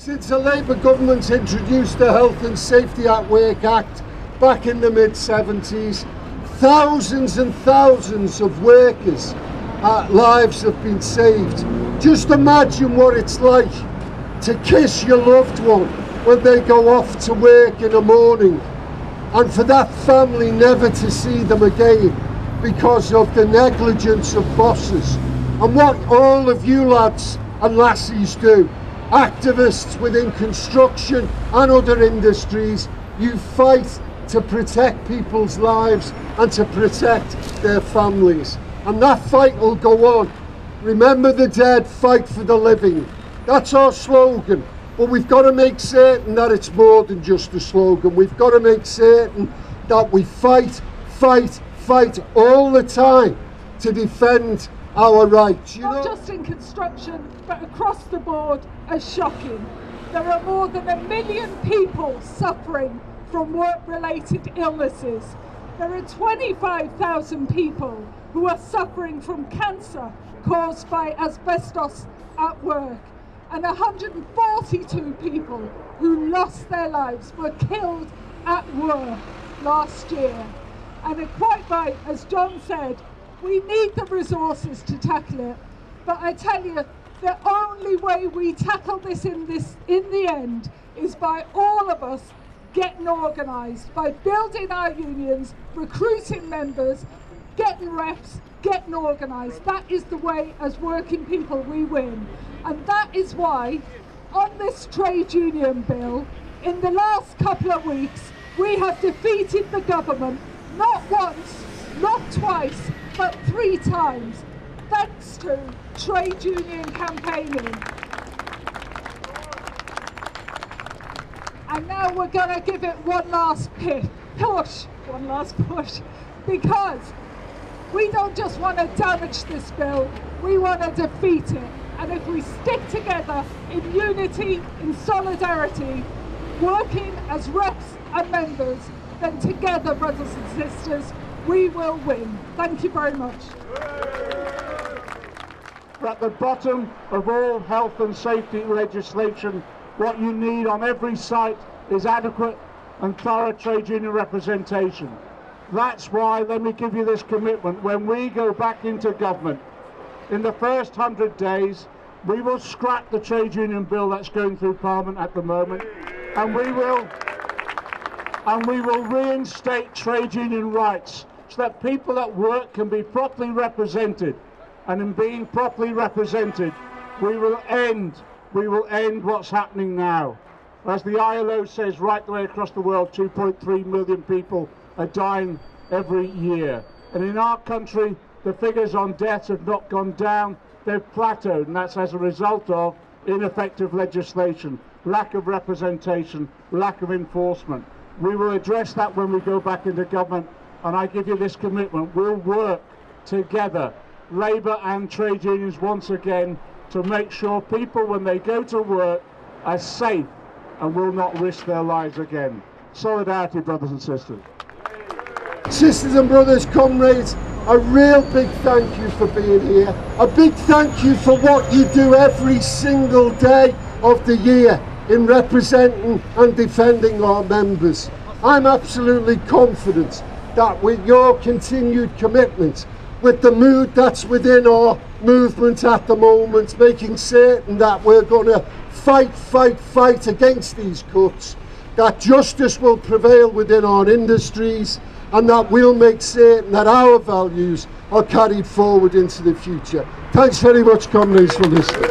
Since the Labour government introduced the Health and Safety at Work Act back in the mid-70s, thousands and thousands of workers' lives have been saved. Just imagine what it's like to kiss your loved one when they go off to work in the morning, and for that family never to see them again because of the negligence of bosses. And what all of you lads and lassies do, activists within construction and other industries, you fight to protect people's lives and to protect their families. And that fight will go on. Remember the dead, fight for the living. That's our slogan. But we've got to make certain that it's more than just a slogan. We've got to make certain that we fight all the time to defend our rights. Not just in construction, but across the board, are shocking. There are more than 1 million people suffering from work-related illnesses. There are 25,000 people who are suffering from cancer caused by asbestos at work, and 142 people who lost their lives were killed at work last year. And quite right, as John said, we need the resources to tackle it. But I tell you, the only way we tackle this in the end is by all of us getting organised, by building our unions, recruiting members, getting reps, getting organised. That is the way, as working people, we win. And that is why, on this trade union bill, in the last couple of weeks, we have defeated the government, not once, not twice, but 3 times, thanks to trade union campaigning. And now we're going to give it one last push, because we don't just want to damage this bill, we want to defeat it. And if we stick together in unity, in solidarity, working as reps and members, then together, brothers and sisters, we will win. Thank you very much. At the bottom of all health and safety legislation, what you need on every site is adequate and thorough trade union representation. That's why, let me give you this commitment, when we go back into government, in the first 100 days, we will scrap the trade union bill that's going through Parliament at the moment, and we will reinstate trade union rights so that people at work can be properly represented. And in being properly represented, we will end what's happening now. As the ILO says right the way across the world, 2.3 million people are dying every year. And in our country, the figures on deaths have not gone down, they've plateaued, and that's as a result of ineffective legislation, lack of representation, lack of enforcement. We will address that when we go back into government, and I give you this commitment, we'll work together, Labour and trade unions once again, to make sure people when they go to work are safe and will not risk their lives again. Solidarity, brothers and sisters. Sisters and brothers, comrades, a real big thank you for being here. A big thank you for what you do every single day of the year in representing and defending our members. I'm absolutely confident that with your continued commitment, with the mood that's within our movement at the moment, making certain that we're going to fight against these cuts, that justice will prevail within our industries, and that we'll make certain that our values are carried forward into the future. Thanks very much, comrades, for listening.